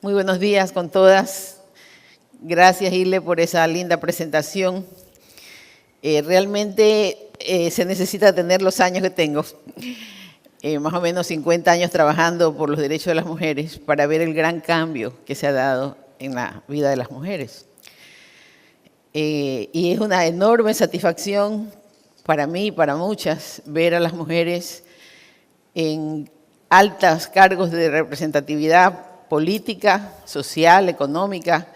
Muy buenos días con todas. Gracias, Ile, por esa linda presentación. Realmente se necesita tener los años que tengo, más o menos 50 años trabajando por los derechos de las mujeres, para ver el gran cambio que se ha dado en la vida de las mujeres. Y es una enorme satisfacción para mí y para muchas ver a las mujeres en altos cargos de representatividad política, social, económica,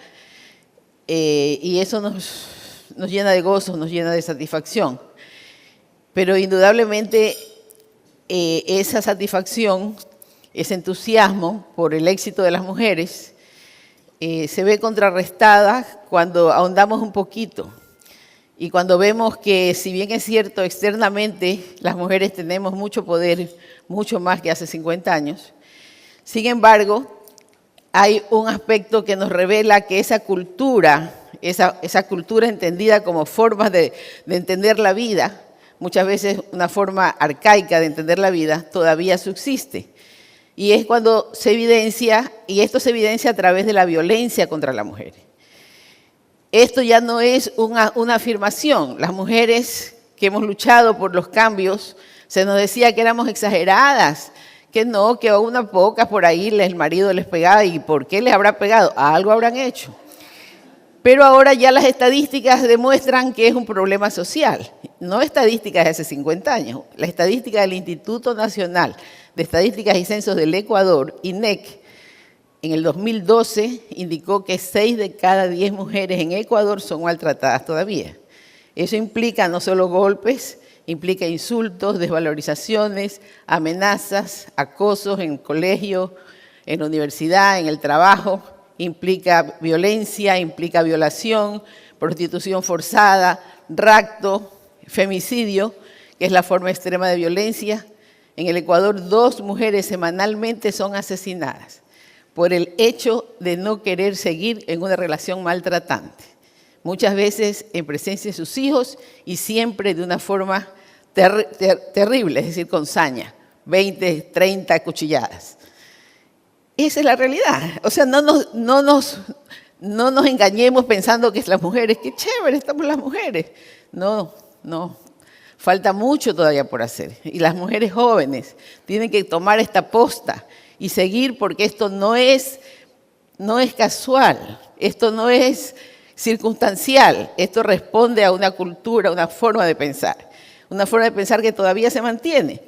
y eso nos llena de gozo, nos llena de satisfacción. Pero indudablemente esa satisfacción, ese entusiasmo por el éxito de las mujeres, se ve contrarrestada cuando ahondamos un poquito y cuando vemos que, si bien es cierto, externamente las mujeres tenemos mucho poder, mucho más que hace 50 años, sin embargo, hay un aspecto que nos revela que esa cultura entendida como formas de entender la vida, muchas veces una forma arcaica de entender la vida, todavía subsiste. Y es cuando se evidencia, y esto se evidencia a través de la violencia contra la mujer. Esto ya no es una afirmación. Las mujeres que hemos luchado por los cambios, se nos decía que éramos exageradas, que no, que a unas pocas por ahí el marido les pegaba. ¿Y por qué les habrá pegado? Algo habrán hecho. Pero ahora ya las estadísticas demuestran que es un problema social. No estadísticas de hace 50 años. La estadística del Instituto Nacional de Estadísticas y Censos del Ecuador, INEC, en el 2012 indicó que 6 de cada 10 mujeres en Ecuador son maltratadas todavía. Eso implica no solo golpes, implica insultos, desvalorizaciones, amenazas, acosos en el colegio, en la universidad, en el trabajo, implica violencia, implica violación, prostitución forzada, rapto, femicidio, que es la forma extrema de violencia. En el Ecuador, 2 mujeres semanalmente son asesinadas por el hecho de no querer seguir en una relación maltratante. Muchas veces en presencia de sus hijos y siempre de una forma terrible, es decir, con saña, 20, 30 cuchilladas. Esa es la realidad. O sea, no nos engañemos pensando que es las mujeres, qué chévere, estamos las mujeres. No. Falta mucho todavía por hacer. Y las mujeres jóvenes tienen que tomar esta posta y seguir, porque esto no es casual, esto no es circunstancial, esto responde a una cultura, una forma de pensar que todavía se mantiene.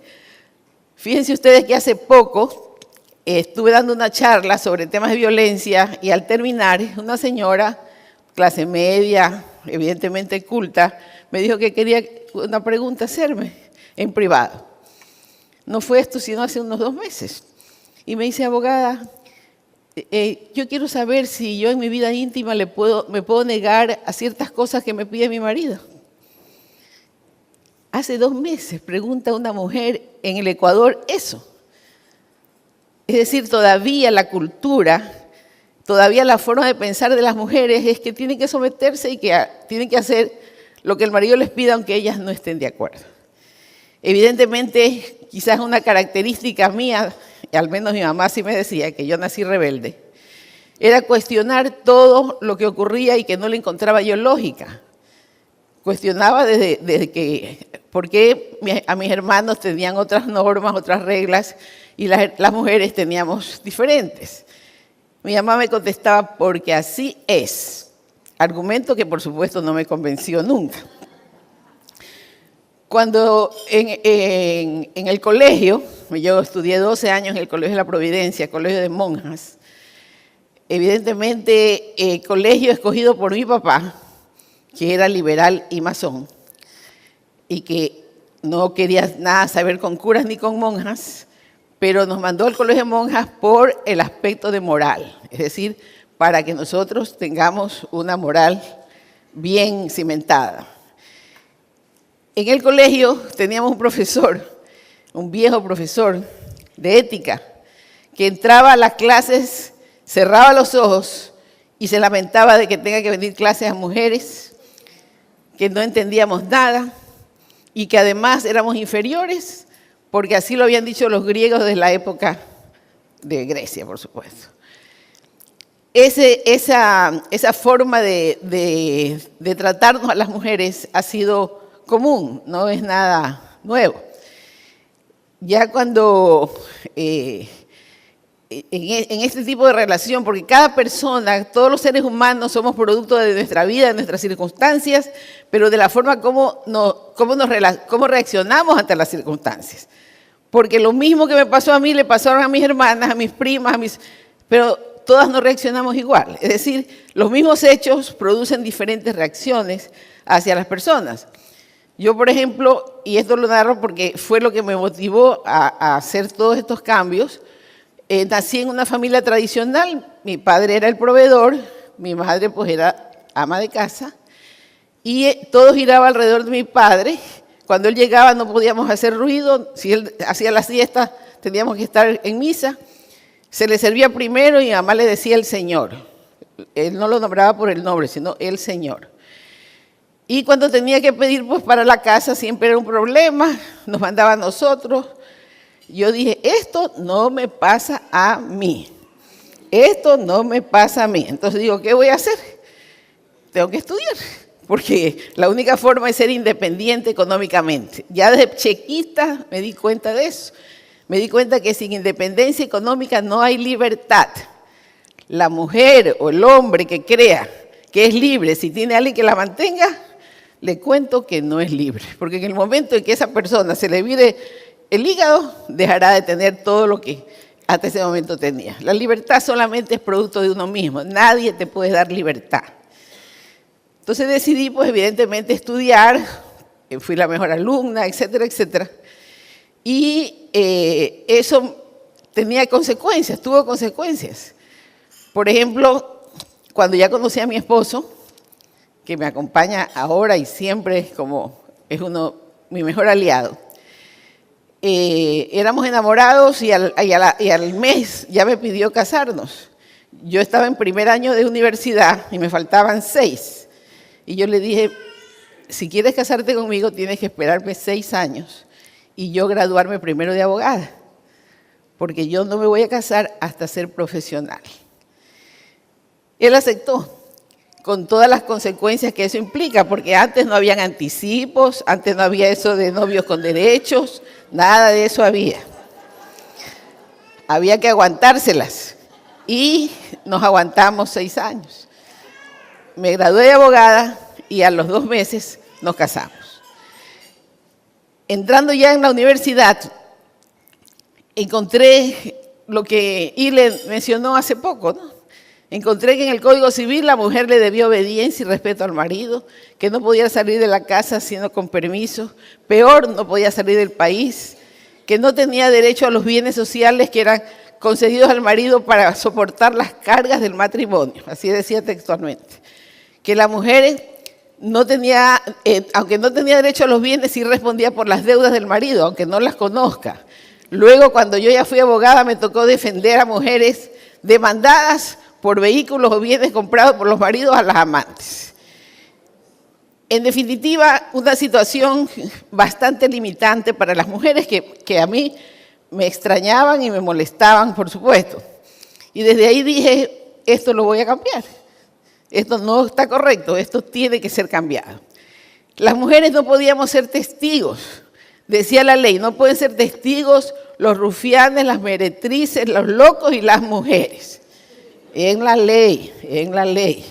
Fíjense ustedes que hace poco estuve dando una charla sobre temas de violencia y al terminar, una señora, clase media, evidentemente culta, me dijo que quería una pregunta hacerme en privado. No fue esto sino hace unos 2 meses. Y me dice, abogada, yo quiero saber si yo en mi vida íntima me puedo negar a ciertas cosas que me pide mi marido. Hace 2 meses pregunta una mujer en el Ecuador eso. Es decir, todavía la cultura, todavía la forma de pensar de las mujeres es que tienen que someterse y que tienen que hacer lo que el marido les pida aunque ellas no estén de acuerdo. Evidentemente, quizás una característica mía, al menos mi mamá sí me decía que yo nací rebelde, era cuestionar todo lo que ocurría y que no le encontraba yo lógica. Cuestionaba desde que, por qué a mis hermanos tenían otras normas, otras reglas, y las mujeres teníamos diferentes. Mi mamá me contestaba, porque así es. Argumento que, por supuesto, no me convenció nunca. Cuando en el colegio, yo estudié 12 años en el Colegio de la Providencia, colegio de monjas, evidentemente colegio escogido por mi papá, que era liberal y masón, y que no quería nada saber con curas ni con monjas, pero nos mandó al colegio de monjas por el aspecto de moral, es decir, para que nosotros tengamos una moral bien cimentada. En el colegio teníamos un profesor, un viejo profesor de ética, que entraba a las clases, cerraba los ojos y se lamentaba de que tenga que venir clases a mujeres, que no entendíamos nada y que además éramos inferiores, porque así lo habían dicho los griegos de la época de Grecia, por supuesto. esa forma de tratarnos a las mujeres ha sido común, no es nada nuevo. Ya cuando en este tipo de relación, porque cada persona, todos los seres humanos somos producto de nuestra vida, de nuestras circunstancias, pero de la forma como reaccionamos ante las circunstancias. Porque lo mismo que me pasó a mí, le pasaron a mis hermanas, a mis primas, pero todas no reaccionamos igual. Es decir, los mismos hechos producen diferentes reacciones hacia las personas. Yo, por ejemplo, y esto lo narro porque fue lo que me motivó a hacer todos estos cambios, nací en una familia tradicional, mi padre era el proveedor, mi madre pues era ama de casa, y todo giraba alrededor de mi padre. Cuando él llegaba no podíamos hacer ruido, si él hacía la siesta teníamos que estar en misa. Se le servía primero y mi mamá le decía el Señor. Él no lo nombraba por el nombre, sino el Señor. Y cuando tenía que pedir pues para la casa siempre era un problema, nos mandaba a nosotros. Yo dije, esto no me pasa a mí. Esto no me pasa a mí. Entonces digo, ¿qué voy a hacer? Tengo que estudiar, porque la única forma es ser independiente económicamente. Ya desde chiquita me di cuenta de eso. Me di cuenta que sin independencia económica no hay libertad. La mujer o el hombre que crea que es libre, si tiene a alguien que la mantenga, le cuento que no es libre. Porque en el momento en que esa persona se le vire el hígado, dejará de tener todo lo que hasta ese momento tenía. La libertad solamente es producto de uno mismo. Nadie te puede dar libertad. Entonces decidí, pues evidentemente, estudiar. Fui la mejor alumna, etcétera, etcétera. Y eso tenía consecuencias, tuvo consecuencias. Por ejemplo, cuando ya conocí a mi esposo, que me acompaña ahora y siempre es mi mejor aliado, éramos enamorados y al mes ya me pidió casarnos. Yo estaba en primer año de universidad y me faltaban 6. Y yo le dije, si quieres casarte conmigo tienes que esperarme 6 años. Y yo graduarme primero de abogada, porque yo no me voy a casar hasta ser profesional. Él aceptó, con todas las consecuencias que eso implica, porque antes no habían anticipos, antes no había eso de novios con derechos, nada de eso había. Había que aguantárselas, y nos aguantamos 6 años. Me gradué de abogada y a los 2 meses nos casamos. Entrando ya en la universidad, encontré lo que Ile mencionó hace poco, ¿no? Encontré que en el Código Civil la mujer le debía obediencia y respeto al marido, que no podía salir de la casa sino con permiso, peor, no podía salir del país, que no tenía derecho a los bienes sociales que eran concedidos al marido para soportar las cargas del matrimonio, así decía textualmente, que la mujer no tenía, aunque no tenía derecho a los bienes, sí respondía por las deudas del marido, aunque no las conozca. Luego, cuando yo ya fui abogada, me tocó defender a mujeres demandadas por vehículos o bienes comprados por los maridos a las amantes. En definitiva, una situación bastante limitante para las mujeres que a mí me extrañaban y me molestaban, por supuesto. Y desde ahí dije, esto lo voy a cambiar. Esto no está correcto, esto tiene que ser cambiado. Las mujeres no podíamos ser testigos, decía la ley, no pueden ser testigos los rufianes, las meretrices, los locos y las mujeres. En la ley, en la ley.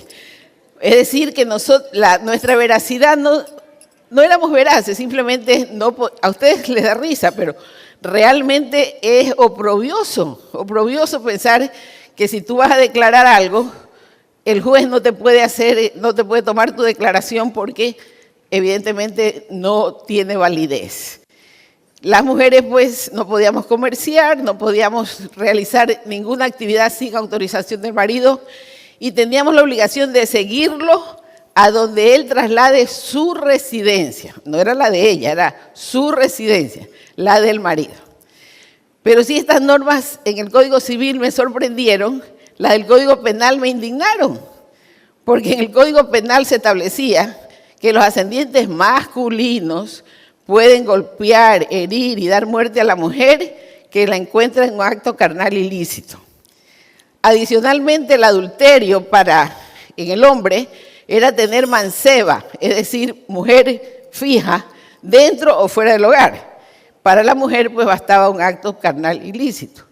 Es decir, que nuestra veracidad no éramos veraces, simplemente a ustedes les da risa, pero realmente es oprobioso pensar que si tú vas a declarar algo, el juez no te puede tomar tu declaración porque evidentemente no tiene validez. Las mujeres pues no podíamos comerciar, no podíamos realizar ninguna actividad sin autorización del marido y teníamos la obligación de seguirlo a donde él traslade su residencia. No era la de ella, era su residencia, la del marido. Pero sí, estas normas en el Código Civil me sorprendieron, las del Código Penal me indignaron, porque en el Código Penal se establecía que los ascendientes masculinos pueden golpear, herir y dar muerte a la mujer que la encuentra en un acto carnal ilícito. Adicionalmente, el adulterio en el hombre era tener manceba, es decir, mujer fija dentro o fuera del hogar. Para la mujer, pues bastaba un acto carnal ilícito.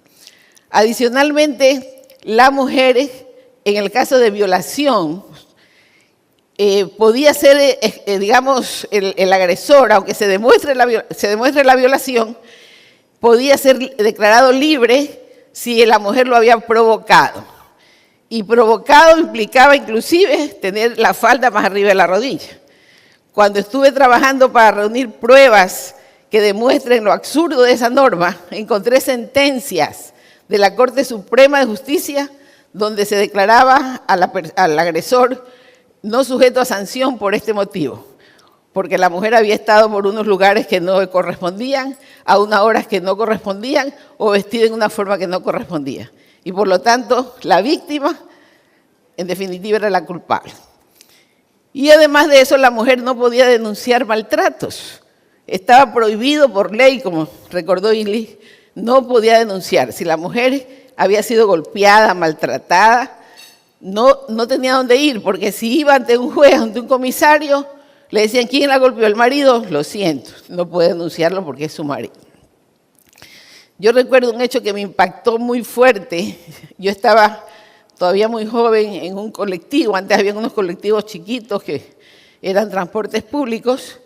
Adicionalmente, la mujer, en el caso de violación, podía ser, digamos, el agresor, aunque se demuestre la violación, podía ser declarado libre si la mujer lo había provocado. Y provocado implicaba inclusive tener la falda más arriba de la rodilla. Cuando estuve trabajando para reunir pruebas que demuestren lo absurdo de esa norma, encontré sentencias de la Corte Suprema de Justicia donde se declaraba al agresor no sujeto a sanción por este motivo, porque la mujer había estado por unos lugares que no correspondían, a unas horas que no correspondían o vestida en una forma que no correspondía. Y por lo tanto, la víctima, en definitiva, era la culpable. Y además de eso, la mujer no podía denunciar maltratos. Estaba prohibido por ley, como recordó Ili, no podía denunciar. Si la mujer había sido golpeada, maltratada, no tenía dónde ir, porque si iba ante un juez, ante un comisario, le decían, ¿quién la golpeó? ¿El marido? Lo siento, no puede denunciarlo porque es su marido. Yo recuerdo un hecho que me impactó muy fuerte. Yo estaba todavía muy joven en un colectivo, antes había unos colectivos chiquitos que eran transportes públicos,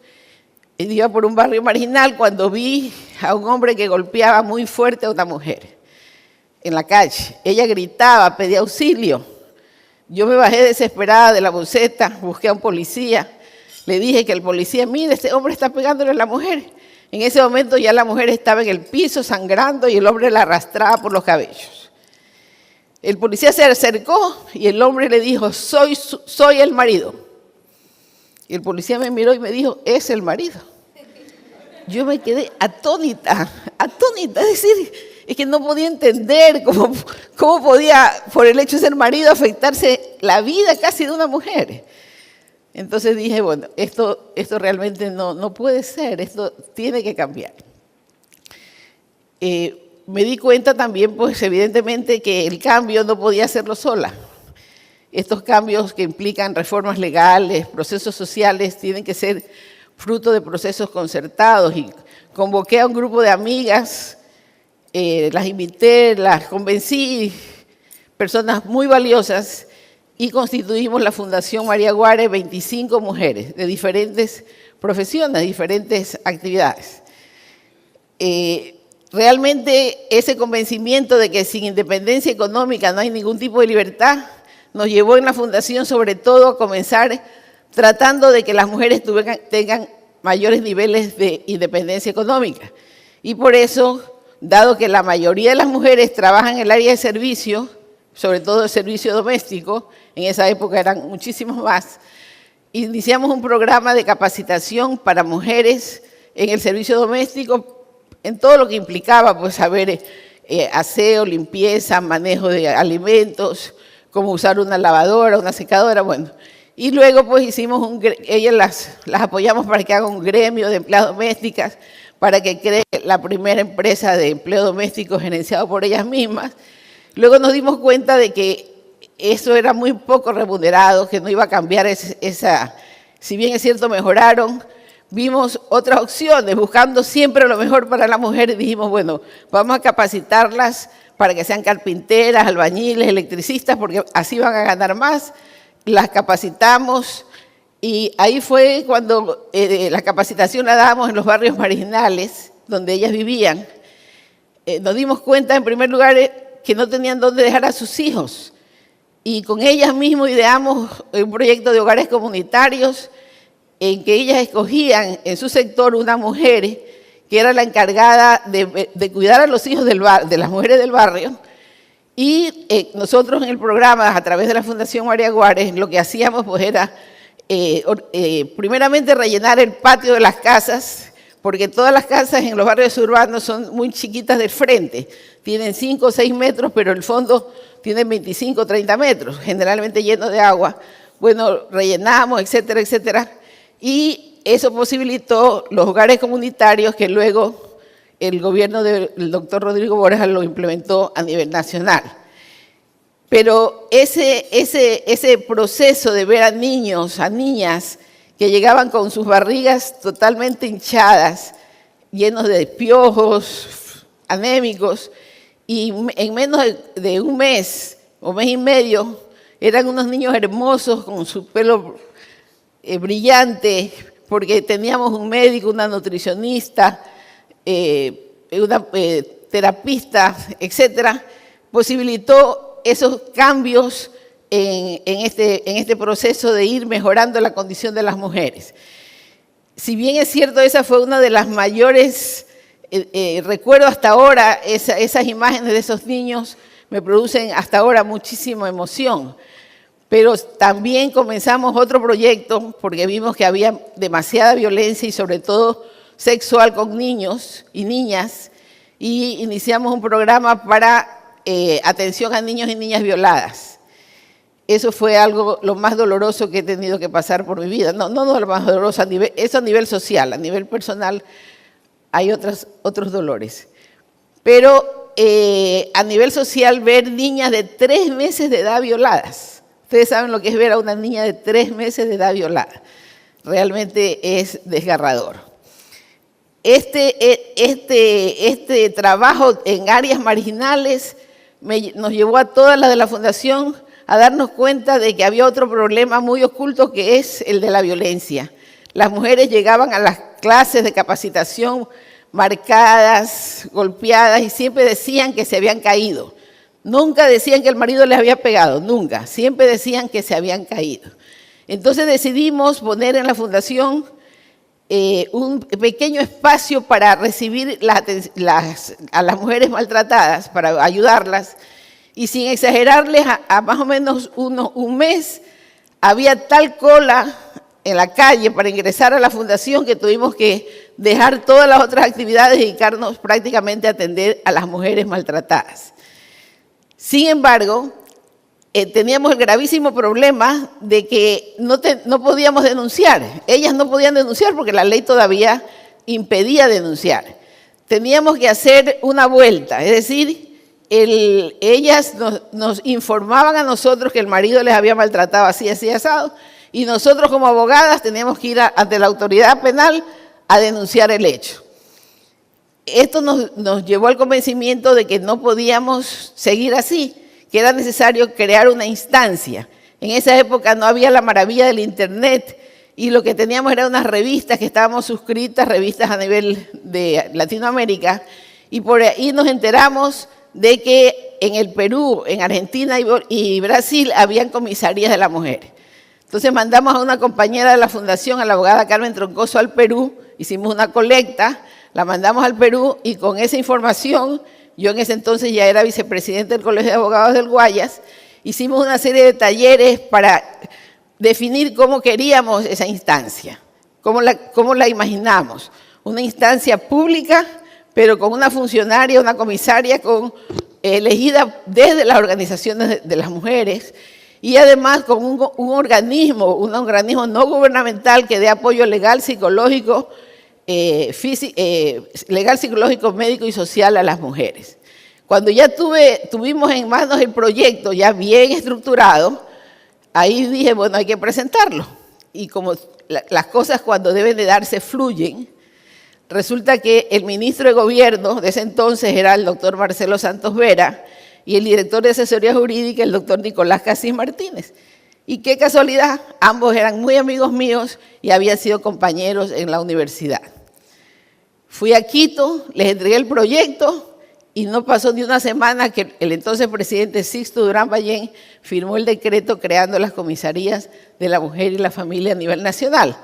y iba por un barrio marginal cuando vi a un hombre que golpeaba muy fuerte a una mujer en la calle. Ella gritaba, pedía auxilio. Yo me bajé desesperada de la buseta, busqué a un policía, le dije que el policía, mire, este hombre está pegándole a la mujer. En ese momento ya la mujer estaba en el piso sangrando y el hombre la arrastraba por los cabellos. El policía se acercó y el hombre le dijo, soy el marido. Y el policía me miró y me dijo, es el marido. Yo me quedé atónita, es decir, es que no podía entender cómo podía, por el hecho de ser marido, afectarse la vida casi de una mujer. Entonces dije, bueno, esto realmente no puede ser, esto tiene que cambiar. Me di cuenta también, pues evidentemente, que el cambio no podía hacerlo sola. Estos cambios que implican reformas legales, procesos sociales, tienen que ser fruto de procesos concertados. Y convoqué a un grupo de amigas, las invité, las convencí, personas muy valiosas, y constituimos la Fundación María Guare, 25 mujeres de diferentes profesiones, diferentes actividades. Realmente ese convencimiento de que sin independencia económica no hay ningún tipo de libertad, nos llevó en la Fundación sobre todo a comenzar tratando de que las mujeres tengan mayores niveles de independencia económica. Y por eso, dado que la mayoría de las mujeres trabajan en el área de servicio, sobre todo el servicio doméstico, en esa época eran muchísimos más, iniciamos un programa de capacitación para mujeres en el servicio doméstico, en todo lo que implicaba, pues, saber aseo, limpieza, manejo de alimentos, cómo usar una lavadora, una secadora, bueno. Y luego, pues, ellas las apoyamos para que hagan un gremio de empleadas domésticas, para que cree la primera empresa de empleo doméstico gerenciado por ellas mismas. Luego nos dimos cuenta de que eso era muy poco remunerado, que no iba a cambiar si bien es cierto, mejoraron. Vimos otras opciones, buscando siempre lo mejor para la mujer, y dijimos, bueno, vamos a capacitarlas para que sean carpinteras, albañiles, electricistas, porque así van a ganar más. Las capacitamos y ahí fue cuando la capacitación la dábamos en los barrios marginales, donde ellas vivían. Nos dimos cuenta, en primer lugar, que no tenían dónde dejar a sus hijos. Y con ellas mismas ideamos un proyecto de hogares comunitarios en que ellas escogían en su sector una mujer que era la encargada de cuidar a los hijos de las mujeres del barrio. Y nosotros en el programa, a través de la Fundación María Guare, lo que hacíamos pues era, primeramente, rellenar el patio de las casas, porque todas las casas en los barrios urbanos son muy chiquitas de frente, tienen 5 o 6 metros, pero el fondo tiene 25 o 30 metros, generalmente lleno de agua. Bueno, rellenamos, etcétera, etcétera, y eso posibilitó los hogares comunitarios que luego el gobierno del doctor Rodrigo Borja lo implementó a nivel nacional. Pero ese proceso de ver a niños, a niñas que llegaban con sus barrigas totalmente hinchadas, llenos de piojos, anémicos, y en menos de un mes o mes y medio eran unos niños hermosos con su pelo brillante, porque teníamos un médico, una nutricionista, una terapista, etcétera, posibilitó esos cambios en este proceso de ir mejorando la condición de las mujeres. Si bien es cierto, esa fue una de las mayores, recuerdo hasta ahora, esas imágenes de esos niños me producen hasta ahora muchísima emoción. Pero también comenzamos otro proyecto porque vimos que había demasiada violencia y sobre todo sexual con niños y niñas, y iniciamos un programa para atención a niños y niñas violadas. Eso fue algo lo más doloroso que he tenido que pasar por mi vida. No lo más doloroso, eso a nivel social, a nivel personal hay otros dolores. Pero a nivel social, ver niñas de 3 meses de edad violadas. Ustedes saben lo que es ver a una niña de 3 meses de edad violada. Realmente es desgarrador. Este trabajo en áreas marginales nos llevó a todas las de la Fundación a darnos cuenta de que había otro problema muy oculto, que es el de la violencia. Las mujeres llegaban a las clases de capacitación marcadas, golpeadas, y siempre decían que se habían caído. Nunca decían que el marido les había pegado, nunca. Siempre decían que se habían caído. Entonces decidimos poner en la Fundación un pequeño espacio para recibir a las mujeres maltratadas, para ayudarlas. Y sin exagerarles, a más o menos un mes, había tal cola en la calle para ingresar a la Fundación que tuvimos que dejar todas las otras actividades y dedicarnos prácticamente a atender a las mujeres maltratadas. Sin embargo, teníamos el gravísimo problema de que no podíamos denunciar. Ellas no podían denunciar porque la ley todavía impedía denunciar. Teníamos que hacer una vuelta, es decir, ellas nos informaban a nosotros que el marido les había maltratado así asado, y nosotros como abogadas teníamos que ir ante la autoridad penal a denunciar el hecho. Esto nos llevó al convencimiento de que no podíamos seguir así, que era necesario crear una instancia. En esa época no había la maravilla del Internet y lo que teníamos eran unas revistas que estábamos suscritas, revistas a nivel de Latinoamérica, y por ahí nos enteramos de que en el Perú, en Argentina y Brasil habían comisarías de la mujer. Entonces mandamos a una compañera de la Fundación, a la abogada Carmen Troncoso, al Perú, hicimos una colecta, la mandamos al Perú y con esa información, yo en ese entonces ya era vicepresidente del Colegio de Abogados del Guayas, hicimos una serie de talleres para definir cómo queríamos esa instancia, cómo la imaginamos. Una instancia pública, pero con una funcionaria, una comisaria elegida desde las organizaciones de las mujeres, y además con un organismo no gubernamental que dé apoyo legal, psicológico, legal, psicológico, médico y social a las mujeres. Cuando ya tuvimos en manos el proyecto ya bien estructurado, ahí dije, bueno, hay que presentarlo. Y como las cosas cuando deben de darse fluyen, resulta que el ministro de Gobierno de ese entonces era el doctor Marcelo Santos Vera, y el director de asesoría jurídica, el doctor Nicolás Casís Martínez. Y qué casualidad, ambos eran muy amigos míos y habían sido compañeros en la universidad. Fui a Quito, les entregué el proyecto y no pasó ni una semana que el entonces presidente Sixto Durán Ballén firmó el decreto creando las comisarías de la mujer y la familia a nivel nacional.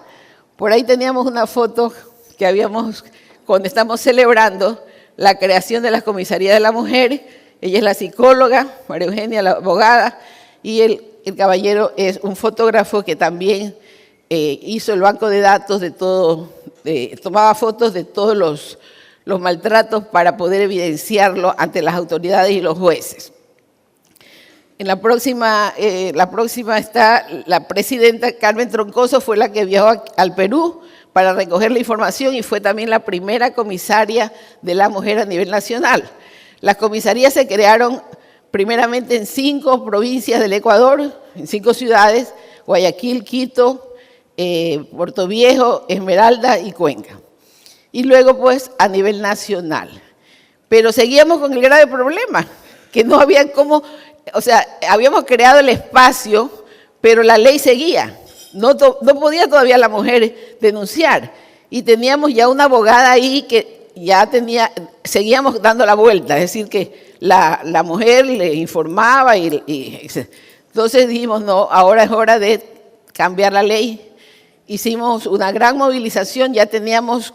Por ahí teníamos una foto que cuando estamos celebrando la creación de las comisarías de la mujer. Ella es la psicóloga, María Eugenia, la abogada, y el caballero es un fotógrafo que también hizo el banco de datos de todo, tomaba fotos de todos los maltratos para poder evidenciarlo ante las autoridades y los jueces. En la próxima está la presidenta Carmen Troncoso, fue la que viajó al Perú para recoger la información y fue también la primera comisaria de la mujer a nivel nacional. Las comisarías se crearon primeramente en 5 provincias del Ecuador, en 5 ciudades: Guayaquil, Quito, Puerto Viejo, Esmeralda y Cuenca. Y luego, pues, a nivel nacional. Pero seguíamos con el grave problema, que no había cómo, o sea, habíamos creado el espacio, pero la ley seguía. No podía todavía la mujer denunciar. Y teníamos ya una abogada ahí que ya seguíamos dando la vuelta, es decir, que la mujer le informaba entonces dijimos, no, ahora es hora de cambiar la ley. Hicimos una gran movilización, ya teníamos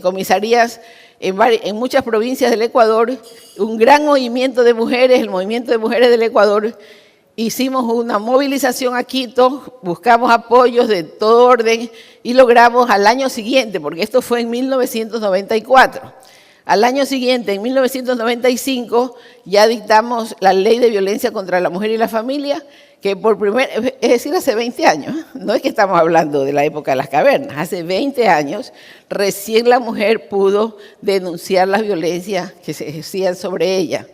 comisarías en muchas provincias del Ecuador, un gran movimiento de mujeres, el movimiento de mujeres del Ecuador. Hicimos una movilización a Quito, buscamos apoyos de todo orden y logramos al año siguiente, porque esto fue en 1994. Al año siguiente, en 1995, ya dictamos la Ley de Violencia contra la Mujer y la Familia, que es decir, hace 20 años, no es que estamos hablando de la época de las cavernas, hace 20 años recién la mujer pudo denunciar las violencias que se ejercían sobre ella.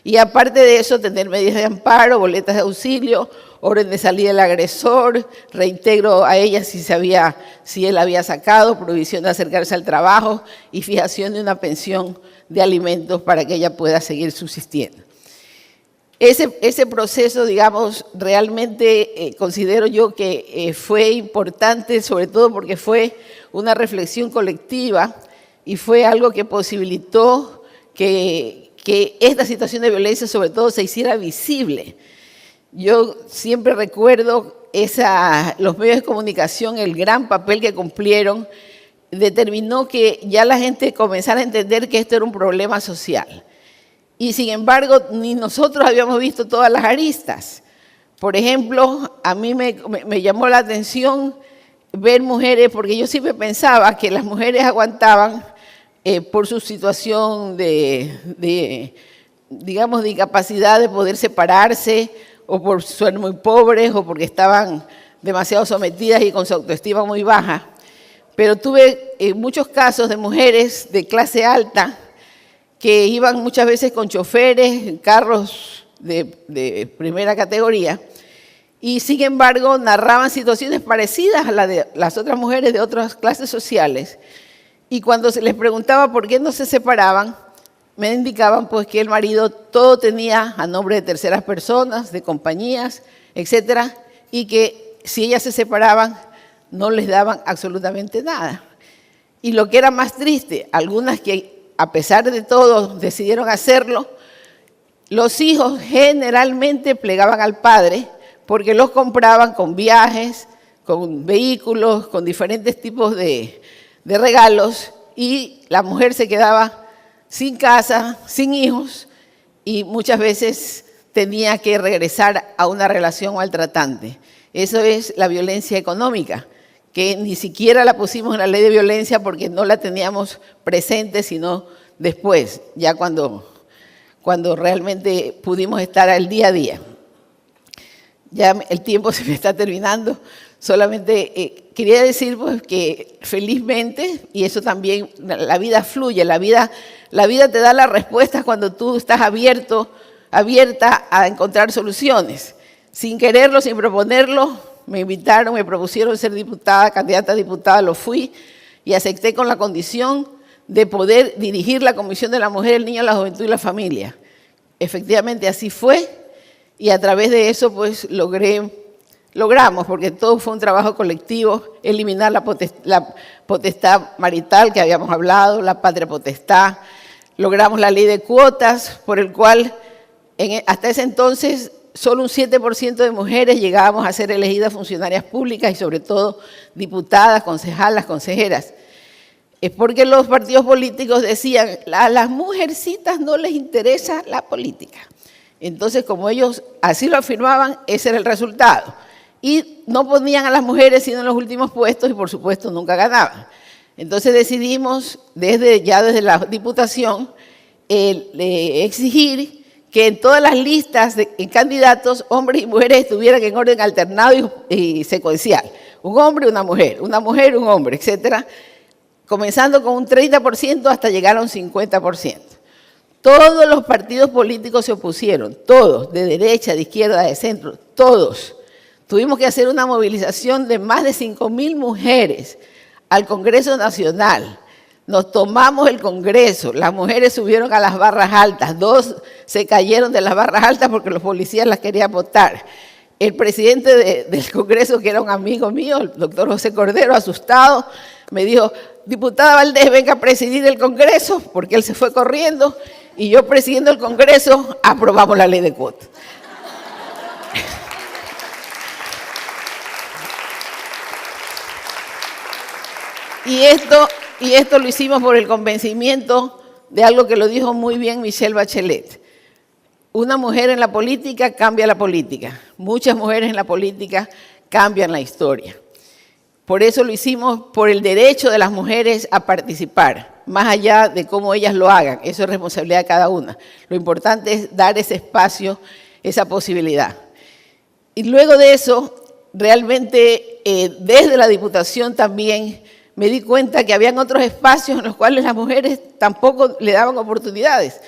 Y aparte de eso, tener medidas de amparo, boletas de auxilio, orden de salida del agresor, reintegro a ella si él había sacado, prohibición de acercarse al trabajo y fijación de una pensión de alimentos para que ella pueda seguir subsistiendo. Ese proceso, digamos, realmente considero yo que fue importante, sobre todo porque fue una reflexión colectiva y fue algo que posibilitó que esta situación de violencia, sobre todo, se hiciera visible. Yo siempre recuerdo los medios de comunicación, el gran papel que cumplieron, determinó que ya la gente comenzara a entender que esto era un problema social. Y sin embargo, ni nosotros habíamos visto todas las aristas. Por ejemplo, a mí me llamó la atención ver mujeres, porque yo siempre pensaba que las mujeres aguantaban por su situación digamos, de incapacidad de poder separarse, o por ser muy pobres, o porque estaban demasiado sometidas y con su autoestima muy baja. Pero tuve muchos casos de mujeres de clase alta que iban muchas veces con choferes, en carros de primera categoría, y sin embargo narraban situaciones parecidas a las de las otras mujeres de otras clases sociales. Y cuando se les preguntaba por qué no se separaban, me indicaban pues que el marido todo tenía a nombre de terceras personas, de compañías, etcétera, y que si ellas se separaban no les daban absolutamente nada. Y lo que era más triste, algunas que a pesar de todo decidieron hacerlo, los hijos generalmente plegaban al padre porque los compraban con viajes, con vehículos, con diferentes tipos de regalos, y la mujer se quedaba sin casa, sin hijos, y muchas veces tenía que regresar a una relación maltratante. Eso es la violencia económica, que ni siquiera la pusimos en la ley de violencia porque no la teníamos presente, sino después, ya cuando realmente pudimos estar al día a día. Ya el tiempo se me está terminando. Solamente quería decir pues, que felizmente, y eso también, la vida fluye, la vida te da las respuestas cuando tú estás abierta a encontrar soluciones. Sin quererlo, sin proponerlo, me invitaron, me propusieron ser diputada, candidata a diputada, lo fui y acepté con la condición de poder dirigir la Comisión de la Mujer, el Niño, la Juventud y la Familia. Efectivamente así fue, y a través de eso pues logramos, porque todo fue un trabajo colectivo, eliminar la potestad marital que habíamos hablado, la patria potestad. Logramos la ley de cuotas, por el cual hasta ese entonces solo un 7% de mujeres llegábamos a ser elegidas funcionarias públicas y sobre todo diputadas, concejalas, consejeras. Es porque los partidos políticos decían, a las mujercitas no les interesa la política. Entonces, como ellos así lo afirmaban, ese era el resultado. Y no ponían a las mujeres sino en los últimos puestos y, por supuesto, nunca ganaban. Entonces decidimos, desde la Diputación, exigir que en todas las listas de candidatos, hombres y mujeres estuvieran en orden alternado y secuencial. Un hombre, una mujer, un hombre, etcétera, comenzando con un 30% hasta llegar a un 50%. Todos los partidos políticos se opusieron, todos, de derecha, de izquierda, de centro, todos. Tuvimos que hacer una movilización de más de 5.000 mujeres al Congreso Nacional. Nos tomamos el Congreso, las mujeres subieron a las barras altas, 2 se cayeron de las barras altas porque los policías las querían botar. El presidente del Congreso, que era un amigo mío, el doctor José Cordero, asustado, me dijo: diputada Valdés, venga a presidir el Congreso, porque él se fue corriendo, y yo presidiendo el Congreso, aprobamos la ley de cuotas. Y esto lo hicimos por el convencimiento de algo que lo dijo muy bien Michelle Bachelet. Una mujer en la política cambia la política. Muchas mujeres en la política cambian la historia. Por eso lo hicimos, por el derecho de las mujeres a participar, más allá de cómo ellas lo hagan. Eso es responsabilidad de cada una. Lo importante es dar ese espacio, esa posibilidad. Y luego de eso, realmente desde la Diputación también me di cuenta que habían otros espacios en los cuales las mujeres tampoco le daban oportunidades.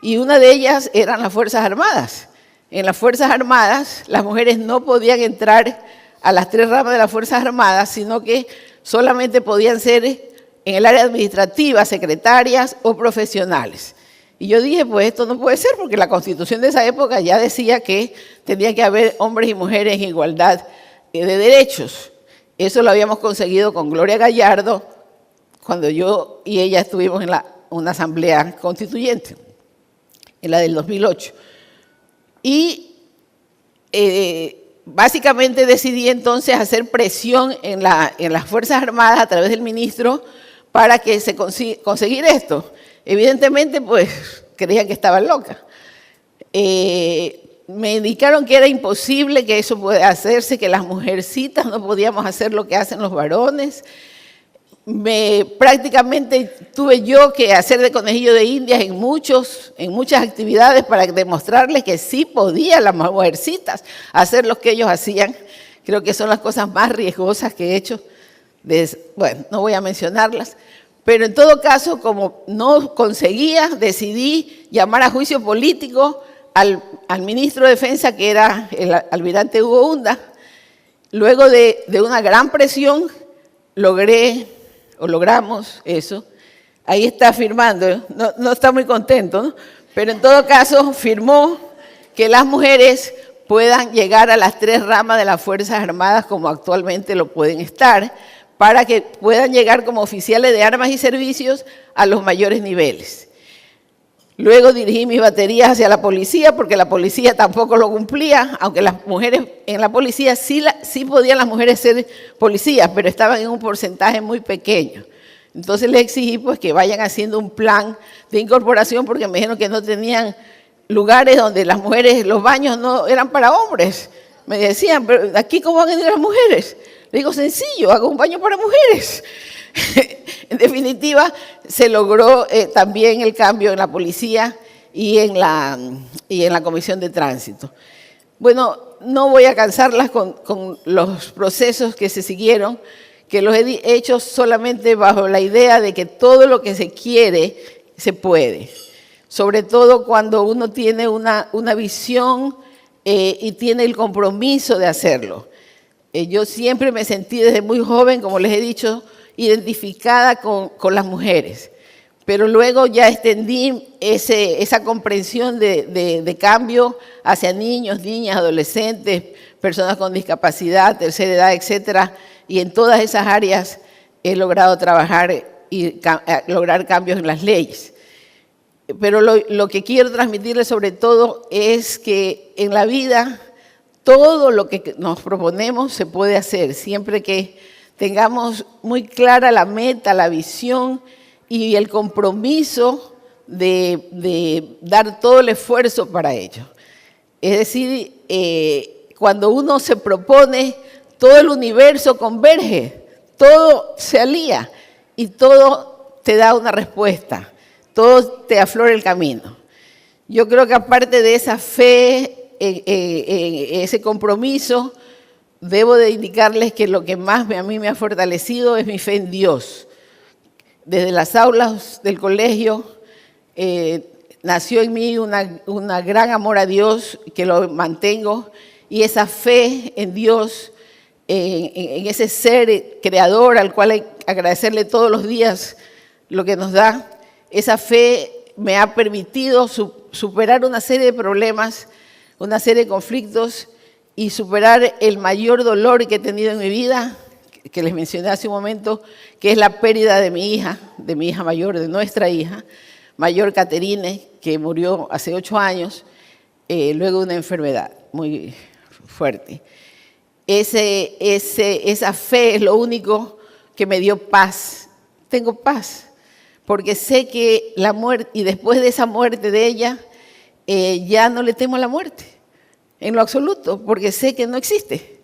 Y una de ellas eran las Fuerzas Armadas. En las Fuerzas Armadas, las mujeres no podían entrar a las 3 ramas de las Fuerzas Armadas, sino que solamente podían ser en el área administrativa, secretarias o profesionales. Y yo dije, pues esto no puede ser, porque la Constitución de esa época ya decía que tenía que haber hombres y mujeres en igualdad de derechos. Eso lo habíamos conseguido con Gloria Gallardo cuando yo y ella estuvimos en una asamblea constituyente, en la del 2008. Y básicamente decidí entonces hacer presión en las Fuerzas Armadas a través del ministro para que se conseguir esto. Evidentemente, pues, creían que estaba loca. Me indicaron que era imposible, que eso puede hacerse, que las mujercitas no podíamos hacer lo que hacen los varones. Prácticamente tuve yo que hacer de conejillo de indias en muchas actividades para demostrarles que sí podían las mujercitas hacer lo que ellos hacían. Creo que son las cosas más riesgosas que he hecho. Bueno, no voy a mencionarlas. Pero en todo caso, como no conseguía, decidí llamar a juicio político al ministro de Defensa, que era el almirante Hugo Hunda. Luego de una gran presión, logramos eso. Ahí está firmando, no está muy contento, ¿no? Pero en todo caso firmó que las mujeres puedan llegar a las 3 ramas de las Fuerzas Armadas como actualmente lo pueden estar, para que puedan llegar como oficiales de armas y servicios a los mayores niveles. Luego dirigí mis baterías hacia la policía, porque la policía tampoco lo cumplía, aunque las mujeres en la policía sí podían las mujeres ser policías, pero estaban en un porcentaje muy pequeño. Entonces les exigí pues que vayan haciendo un plan de incorporación, porque me dijeron que no tenían lugares donde las mujeres, los baños no eran para hombres. Me decían, pero ¿aquí cómo van a ir las mujeres? Le digo, sencillo, hago un baño para mujeres. En definitiva, se logró también el cambio en la policía y en la Comisión de Tránsito. Bueno, no voy a cansarlas con los procesos que se siguieron, que los he hecho solamente bajo la idea de que todo lo que se quiere, se puede. Sobre todo cuando uno tiene una visión y tiene el compromiso de hacerlo. Yo siempre me sentí desde muy joven, como les he dicho, identificada con las mujeres, pero luego ya extendí esa comprensión de cambio hacia niños, niñas, adolescentes, personas con discapacidad, tercera edad, etcétera, y en todas esas áreas he logrado trabajar y lograr cambios en las leyes. Pero lo que quiero transmitirles sobre todo es que en la vida todo lo que nos proponemos se puede hacer, siempre que tengamos muy clara la meta, la visión y el compromiso de dar todo el esfuerzo para ello. Es decir, cuando uno se propone, todo el universo converge, todo se alía y todo te da una respuesta, todo te aflora el camino. Yo creo que aparte de esa fe, ese compromiso, debo de indicarles que lo que más a mí me ha fortalecido es mi fe en Dios. Desde las aulas del colegio nació en mí una gran amor a Dios que lo mantengo, y esa fe en Dios, en ese ser creador al cual hay que agradecerle todos los días lo que nos da. Esa fe me ha permitido superar una serie de problemas, una serie de conflictos, y superar el mayor dolor que he tenido en mi vida, que les mencioné hace un momento, que es la pérdida de mi hija mayor, de nuestra hija mayor, Caterine, que murió hace 8 años, luego de una enfermedad muy fuerte. Esa fe es lo único que me dio paz. Tengo paz, porque sé que la muerte, y después de esa muerte de ella, ya no le temo a la muerte, en lo absoluto, porque sé que no existe,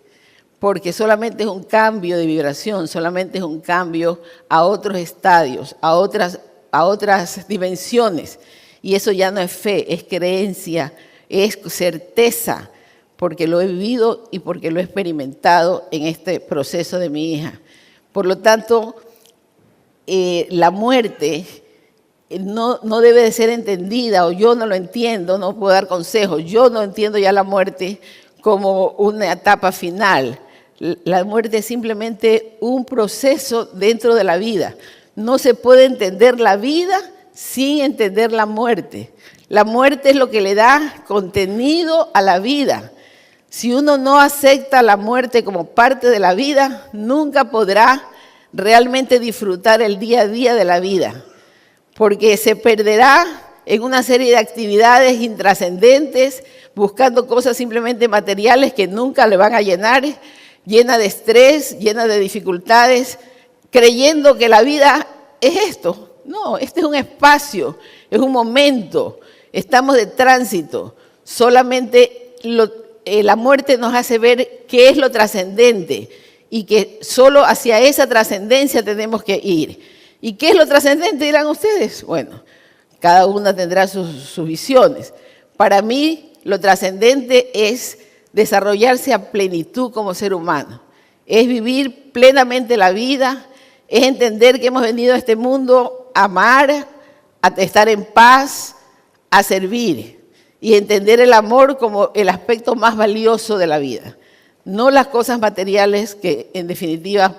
porque solamente es un cambio de vibración, solamente es un cambio a otros estadios, a otras dimensiones, y eso ya no es fe, es creencia, es certeza, porque lo he vivido y porque lo he experimentado en este proceso de mi hija. Por lo tanto, la muerte no debe de ser entendida, o yo no lo entiendo, no puedo dar consejos. Yo no entiendo ya la muerte como una etapa final. La muerte es simplemente un proceso dentro de la vida. No se puede entender la vida sin entender la muerte. La muerte es lo que le da contenido a la vida. Si uno no acepta la muerte como parte de la vida, nunca podrá realmente disfrutar el día a día de la vida, porque se perderá en una serie de actividades intrascendentes, buscando cosas simplemente materiales que nunca le van a llenar, llena de estrés, llena de dificultades, creyendo que la vida es esto. No, este es un espacio, es un momento, estamos de tránsito. Solamente la muerte nos hace ver qué es lo trascendente y que solo hacia esa trascendencia tenemos que ir. ¿Y qué es lo trascendente, dirán ustedes? Bueno, cada una tendrá sus visiones. Para mí, lo trascendente es desarrollarse a plenitud como ser humano. Es vivir plenamente la vida, es entender que hemos venido a este mundo a amar, a estar en paz, a servir, y entender el amor como el aspecto más valioso de la vida. No las cosas materiales que en definitiva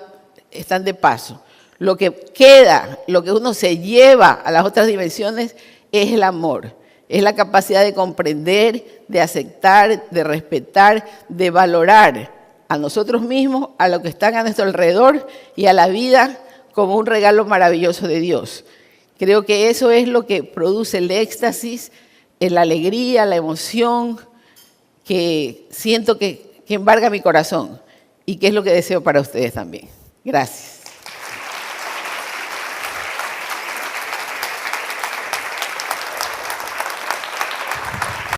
están de paso. Lo que queda, lo que uno se lleva a las otras dimensiones es el amor. Es la capacidad de comprender, de aceptar, de respetar, de valorar a nosotros mismos, a lo que están a nuestro alrededor y a la vida como un regalo maravilloso de Dios. Creo que eso es lo que produce el éxtasis, la alegría, la emoción que siento que embarga mi corazón, y que es lo que deseo para ustedes también. Gracias.